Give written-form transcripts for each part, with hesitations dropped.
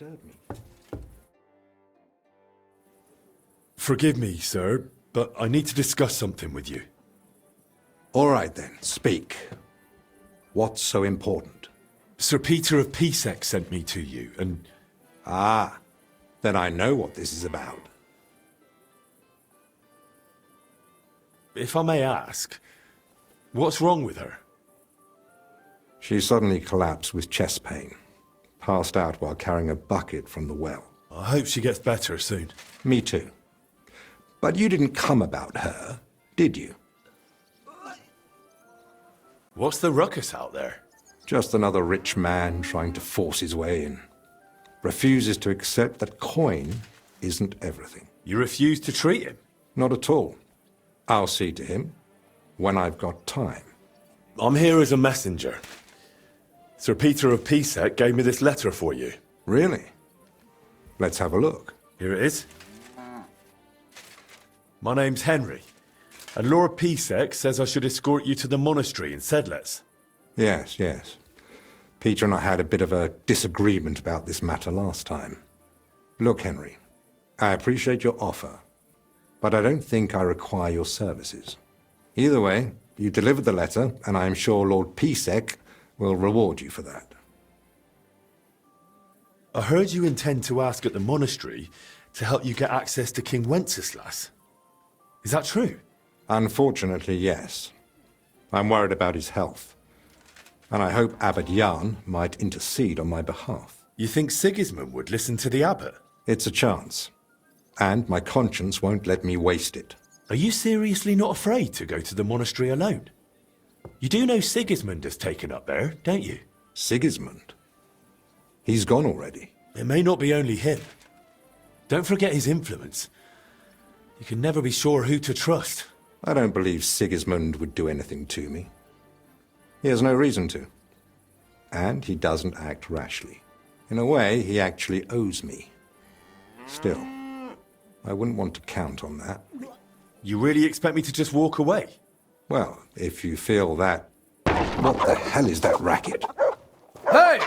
disturb me. Forgive me, sir, but I need to discuss something with you. All right then, speak. What's so important? Sir Peter of Pisek sent me to you, and... Ah, then I know what this is about. If I may ask, what's wrong with her? She suddenly collapsed with chest pain, passed out while carrying a bucket from the well. I hope she gets better soon. Me too. But you didn't come about her, did you? What's the ruckus out there? Just another rich man trying to force his way in. Refuses to accept that coin isn't everything. You refuse to treat him? Not at all. I'll see to him when I've got time. I'm here as a messenger. Sir Peter of Pisek gave me this letter for you. Really? Let's have a look. Here it is. My name's Henry, and Lord Pisek says I should escort you to the monastery in Sedletz. Yes, yes. Peter and I had a bit of a disagreement about this matter last time. Look, Henry, I appreciate your offer, but I don't think I require your services. Either way, you delivered the letter, and I am sure Lord Pisek will reward you for that. I heard you intend to ask at the monastery to help you get access to King Wenceslas. Is that true? Unfortunately, yes. I'm worried about his health, and I hope Abbot Jan might intercede on my behalf. You think Sigismund would listen to the abbot? It's a chance, and my conscience won't let me waste it. Are you seriously not afraid to go to the monastery alone? You do know Sigismund has taken up there, don't you? Sigismund? He's gone already. It may not be only him. Don't forget his influence. You can never be sure who to trust. I don't believe Sigismund would do anything to me. He has no reason to. And he doesn't act rashly. In a way, he actually owes me. Still, I wouldn't want to count on that. You really expect me to just walk away? Well, if you feel that... What the hell is that racket? Hey!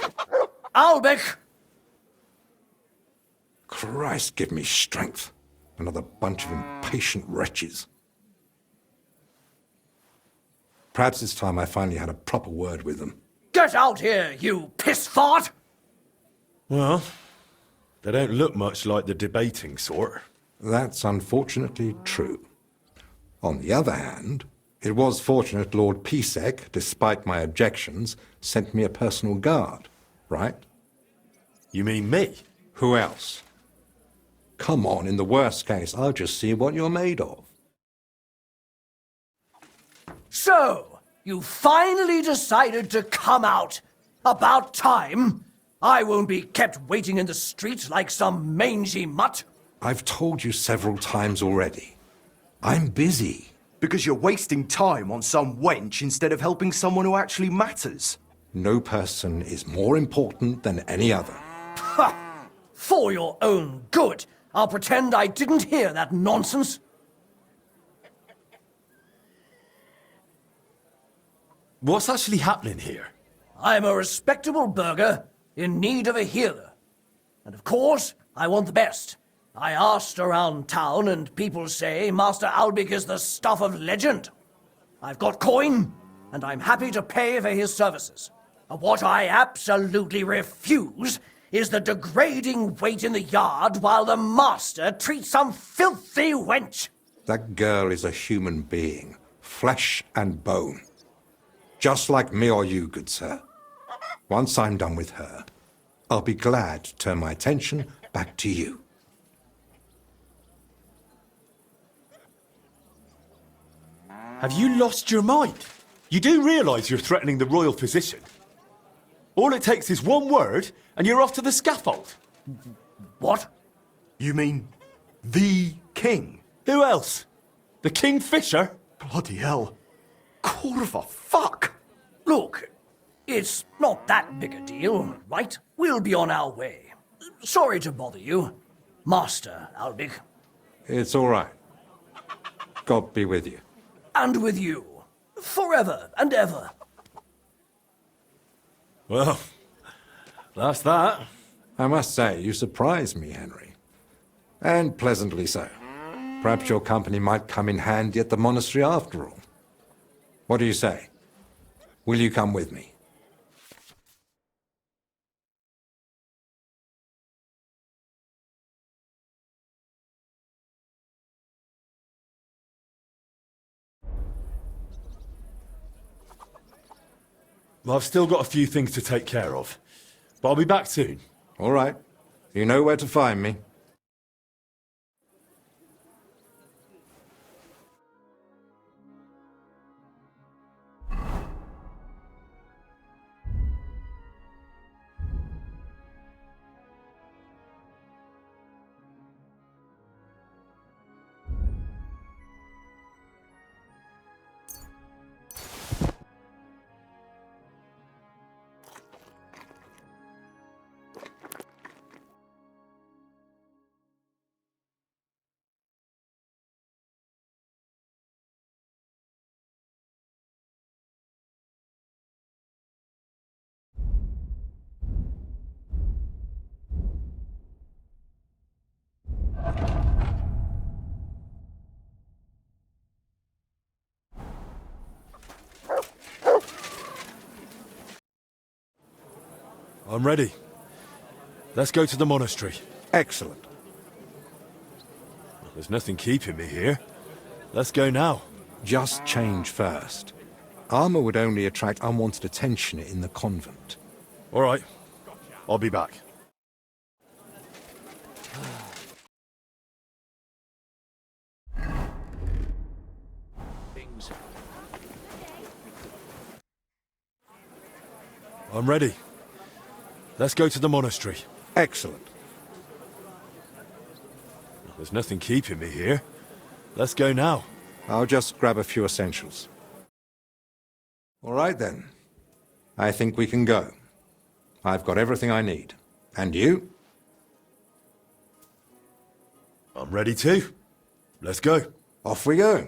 Albich! Christ, give me strength. Another bunch of impatient wretches. Perhaps it's time I finally had a proper word with them. Get out here, you piss fart! Well, they don't look much like the debating sort. That's unfortunately true. On the other hand, it was fortunate Lord Pisek, despite my objections, sent me a personal guard, right? You mean me? Who else? Come on, in the worst case, I'll just see what you're made of. So, you finally decided to come out. About time. I won't be kept waiting in the street like some mangy mutt. I've told you several times already. I'm busy. Because you're wasting time on some wench instead of helping someone who actually matters. No person is more important than any other. Ha! For your own good, I'll pretend I didn't hear that nonsense. What's actually happening here? I'm a respectable burgher in need of a healer. And of course, I want the best. I asked around town and people say Master Albich is the stuff of legend. I've got coin, and I'm happy to pay for his services. What I absolutely refuse is the degrading wait in the yard while the master treats some filthy wench. That girl is a human being, flesh and bone. Just like me or you, good sir. Once I'm done with her, I'll be glad to turn my attention back to you. Have you lost your mind? You do realize you're threatening the royal physician? All it takes is one word, and you're off to the scaffold. What? You mean the king? Who else? The Kingfisher? Bloody hell. Corva, fuck! Look, it's not that big a deal, right? We'll be on our way. Sorry to bother you, Master Albich. It's all right. God be with you. And with you. Forever and ever. Well, that's that. I must say, you surprise me, Henry. And pleasantly so. Perhaps your company might come in handy at the monastery after all. What do you say? Will you come with me? Well, I've still got a few things to take care of, but I'll be back soon. All right. You know where to find me. I'm ready. Let's go to the monastery. Excellent. There's nothing keeping me here. Let's go now. Just change first. Armor would only attract unwanted attention in the convent. All right. I'll be back. I'm ready. Let's go to the monastery. Excellent. There's nothing keeping me here. Let's go now. I'll just grab a few essentials. All right then. I think we can go. I've got everything I need. And you? I'm ready too. Let's go. Off we go.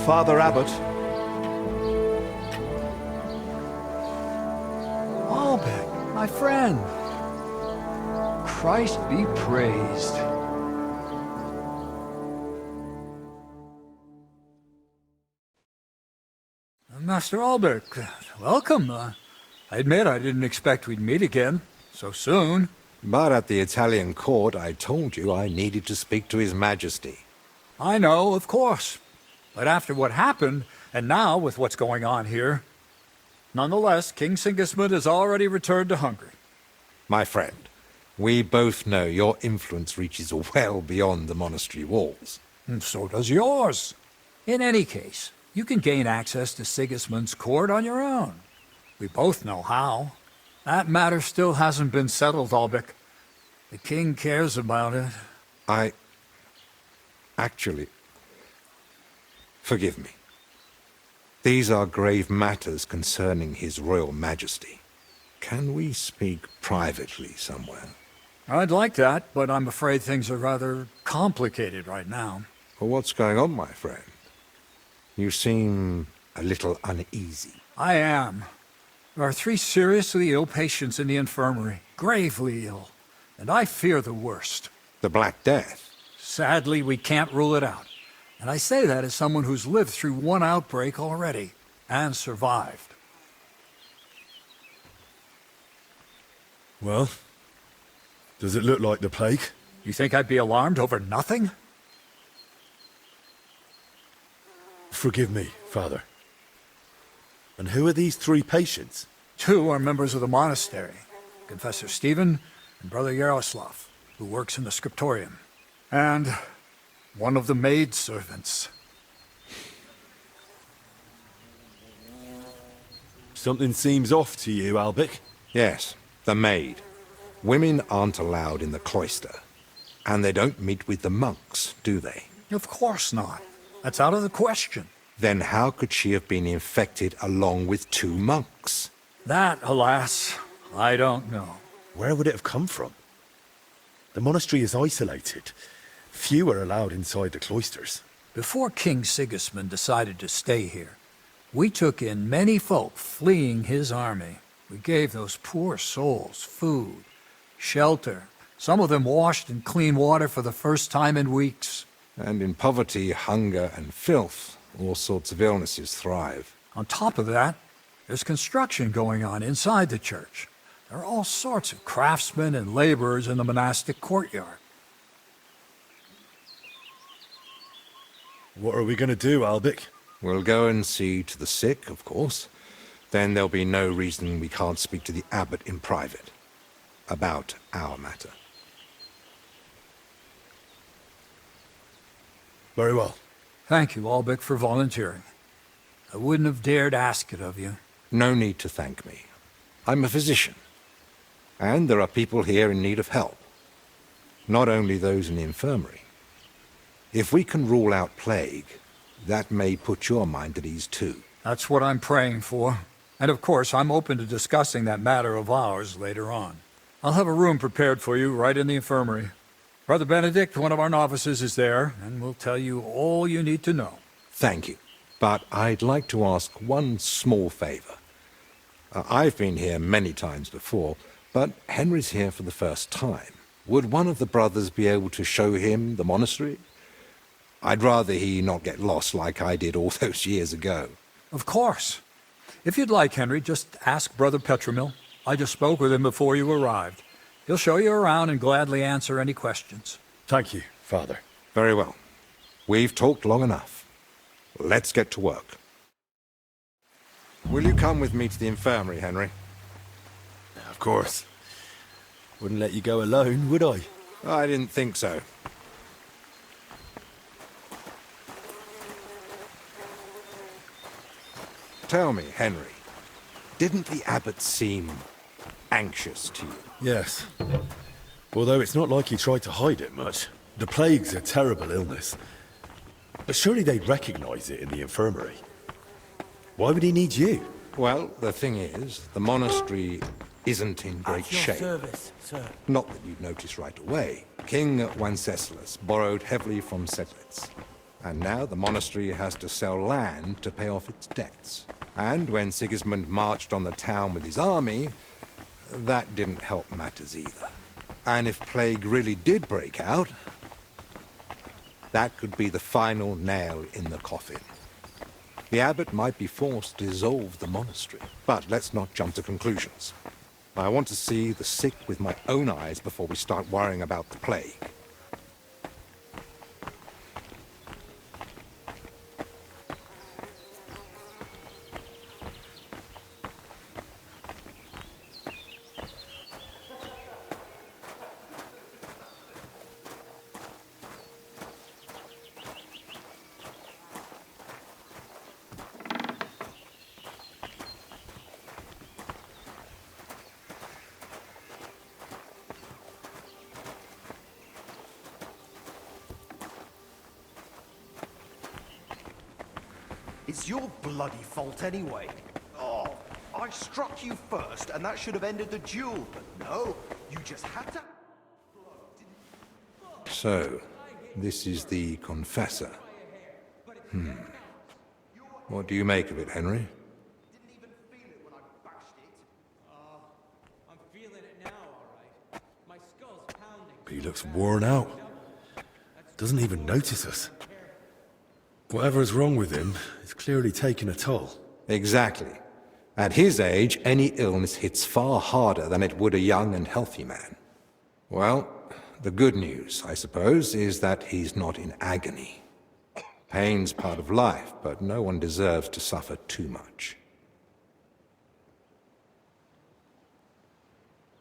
Father Abbot, Albich, my friend. Christ be praised. Master Albich, welcome. I admit I didn't expect we'd meet again so soon. But at the Italian court, I told you I needed to speak to His Majesty. I know, of course. But after what happened, and now with what's going on here, nonetheless, King Sigismund has already returned to Hungary. My friend, we both know your influence reaches well beyond the monastery walls. And so does yours. In any case, you can gain access to Sigismund's court on your own. We both know how. That matter still hasn't been settled, Albich. The king cares about it. Actually, forgive me. These are grave matters concerning His Royal Majesty. Can we speak privately somewhere? I'd like that, but I'm afraid things are rather complicated right now. Well, what's going on, my friend? You seem a little uneasy. I am. There are 3 seriously ill patients in the infirmary, gravely ill, and I fear the worst. The Black Death? Sadly, we can't rule it out. And I say that as someone who's lived through one outbreak already, and survived. Well, does it look like the plague? You think I'd be alarmed over nothing? Forgive me, Father. And who are these 3 patients? 2 are members of the monastery, Confessor Stephen and Brother Yaroslav, who works in the scriptorium, and one of the maidservants. Something seems off to you, Albich. Yes, the maid. Women aren't allowed in the cloister. And they don't meet with the monks, do they? Of course not. That's out of the question. Then how could she have been infected along with 2 monks? That, alas, I don't know. Where would it have come from? The monastery is isolated. Few are allowed inside the cloisters. Before King Sigismund decided to stay here, we took in many folk fleeing his army. We gave those poor souls food, shelter. Some of them washed in clean water for the first time in weeks. And in poverty, hunger, and filth, all sorts of illnesses thrive. On top of that, there's construction going on inside the church. There are all sorts of craftsmen and laborers in the monastic courtyard. What are we going to do, Albich? We'll go and see to the sick, of course. Then there'll be no reason we can't speak to the abbot in private about our matter. Very well. Thank you, Albich, for volunteering. I wouldn't have dared ask it of you. No need to thank me. I'm a physician. And there are people here in need of help. Not only those in the infirmary. If we can rule out plague, that may put your mind at ease too. That's what I'm praying for. And of course, I'm open to discussing that matter of ours later on. I'll have a room prepared for you right in the infirmary. Brother Benedict, one of our novices, is there, and will tell you all you need to know. Thank you. But I'd like to ask one small favor. I've been here many times before, but Henry's here for the first time. Would one of the brothers be able to show him the monastery? I'd rather he not get lost like I did all those years ago. Of course. If you'd like, Henry, just ask Brother Petramil. I just spoke with him before you arrived. He'll show you around and gladly answer any questions. Thank you, Father. Very well. We've talked long enough. Let's get to work. Will you come with me to the infirmary, Henry? Of course. Wouldn't let you go alone, would I? I didn't think so. Tell me, Henry, didn't the abbot seem anxious to you? Yes. Although it's not like he tried to hide it much. The plague's a terrible illness. But surely they'd recognize it in the infirmary. Why would he need you? Well, the thing is, the monastery isn't in great shape. Service, sir. Not that you'd notice right away. King Wenceslas borrowed heavily from Sedletz. And now the monastery has to sell land to pay off its debts. And when Sigismund marched on the town with his army, that didn't help matters either. And if plague really did break out, that could be the final nail in the coffin. The abbot might be forced to dissolve the monastery. But let's not jump to conclusions. I want to see the sick with my own eyes before we start worrying about the plague. It's your bloody fault anyway. Oh, I struck you first, and that should have ended the duel, but no, you just had to... So, this is the confessor. What do you make of it, Henry? I'm feeling it now, all right. My skull's pounding. He looks worn out. Doesn't even notice us. Whatever's wrong with him is clearly taking a toll. Exactly. At his age, any illness hits far harder than it would a young and healthy man. Well, the good news, I suppose, is that he's not in agony. Pain's part of life, but no one deserves to suffer too much.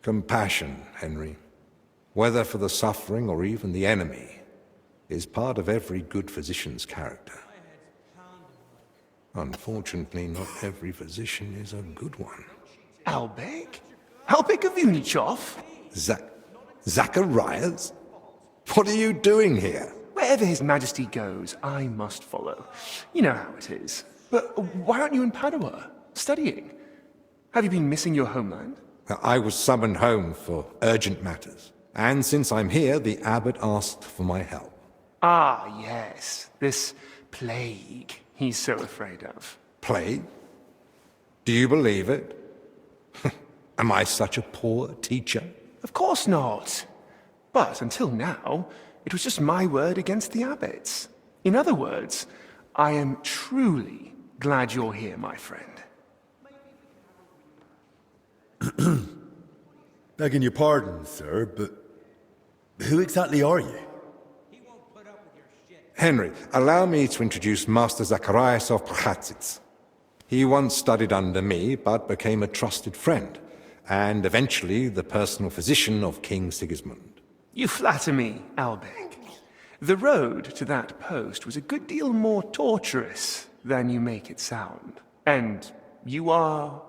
Compassion, Henry, whether for the suffering or even the enemy, is part of every good physician's character. Unfortunately, not every physician is a good one. Albich? Albich of Unichov? Zacharias? What are you doing here? Wherever His Majesty goes, I must follow. You know how it is. But why aren't you in Padua, studying? Have you been missing your homeland? I was summoned home for urgent matters. And since I'm here, the abbot asked for my help. Ah, yes. This plague he's so afraid of. Plague? Do you believe it? Am I such a poor teacher? Of course not. But until now, it was just my word against the abbot's. In other words, I am truly glad you're here, my friend. Begging your pardon, sir, but who exactly are you? Henry, allow me to introduce Master Zacharias of Prchatsitz. He once studied under me, but became a trusted friend, and eventually the personal physician of King Sigismund. You flatter me, Albich. The road to that post was a good deal more torturous than you make it sound. And you are...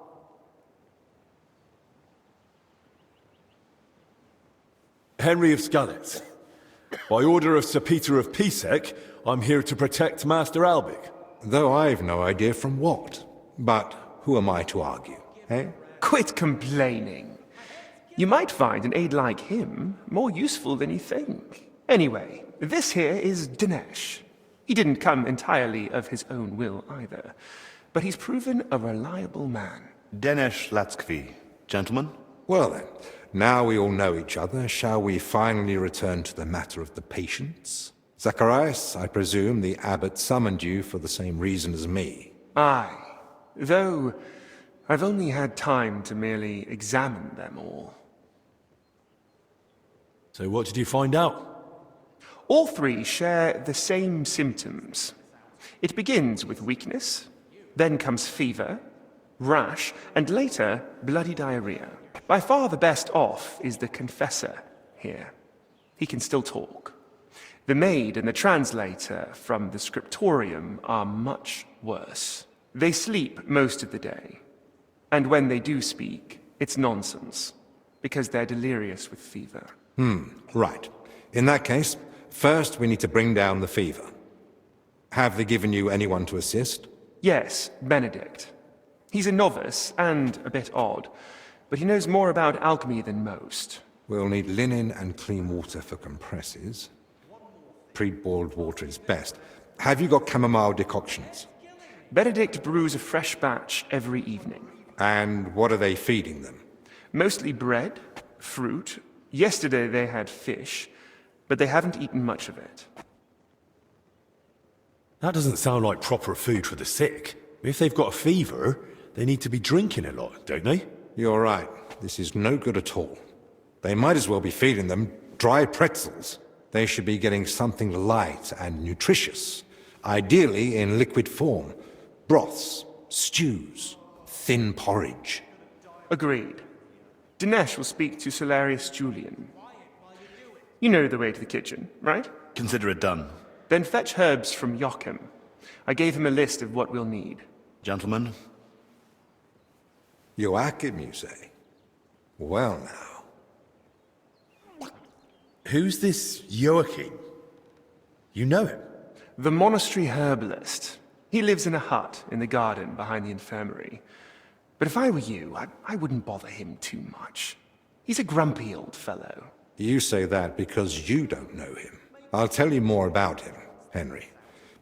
Henry of Sedletz. By order of Sir Peter of Pisek, I'm here to protect Master Albich. Though I've no idea from what. But who am I to argue, eh? Quit complaining. You might find an aide like him more useful than you think. Anyway, this here is Dinesh. He didn't come entirely of his own will either, but he's proven a reliable man. Dinesh Latskvi, gentlemen. Well then, now we all know each other, shall we finally return to the matter of the patients? Zacharias, I presume the abbot summoned you for the same reason as me. Aye, though I've only had time to merely examine them all. So what did you find out? All three share the same symptoms. It begins with weakness, then comes fever, rash, and later bloody diarrhea. By far the best off is the confessor here. He can still talk. The maid and the translator from the scriptorium are much worse. They sleep most of the day, and when they do speak, it's nonsense, because they're delirious with fever. Right. In that case, first we need to bring down the fever. Have they given you anyone to assist? Yes, Benedict. He's a novice and a bit odd, but he knows more about alchemy than most. We'll need linen and clean water for compresses. Pre-boiled water is best. Have you got chamomile decoctions? Benedict brews a fresh batch every evening. And what are they feeding them? Mostly bread, fruit. Yesterday they had fish, but they haven't eaten much of it. That doesn't sound like proper food for the sick. If they've got a fever, they need to be drinking a lot, don't they? You're right. This is no good at all. They might as well be feeding them dry pretzels. They should be getting something light and nutritious, ideally in liquid form. Broths, stews, thin porridge. Agreed. Dinesh will speak to Solarius Julian. You know the way to the kitchen, right? Consider it done. Then fetch herbs from Joachim. I gave him a list of what we'll need. Gentlemen, Joachim, you say? Well now. Who's this Joachim? You know him? The Monastery herbalist. He lives in a hut in the garden behind the infirmary. But if I were you, I wouldn't bother him too much. He's a grumpy old fellow. You say that because you don't know him. I'll tell you more about him, Henry.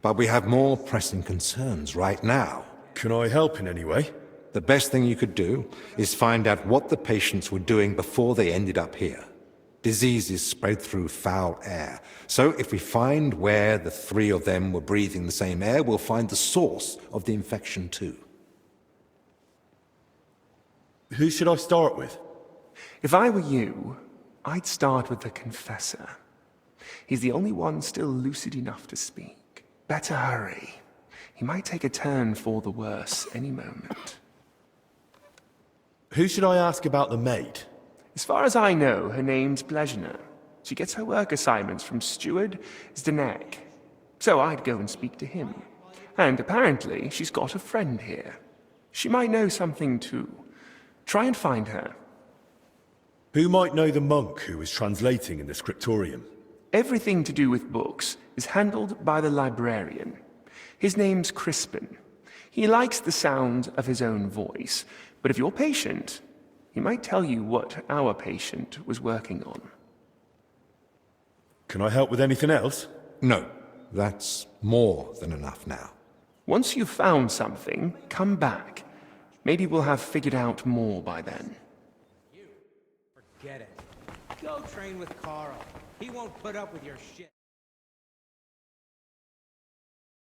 But we have more pressing concerns right now. Can I help in any way? The best thing you could do is find out what the patients were doing before they ended up here. Diseases spread through foul air. So if we find where the three of them were breathing the same air, we'll find the source of the infection too. Who should I start with? If I were you, I'd start with the confessor. He's the only one still lucid enough to speak. Better hurry. He might take a turn for the worse any moment. Who should I ask about the maid? As far as I know, her name's Blezhna. She gets her work assignments from Steward Zdenek. So I'd go and speak to him. And apparently, she's got a friend here. She might know something too. Try and find her. Who might know the monk who was translating in the scriptorium? Everything to do with books is handled by the librarian. His name's Crispin. He likes the sound of his own voice, but if you're patient, he might tell you what our patient was working on. Can I help with anything else? No, that's more than enough now. Once you've found something, come back. Maybe we'll have figured out more by then. Forget it. Go train with Carl. He won't put up with your shit.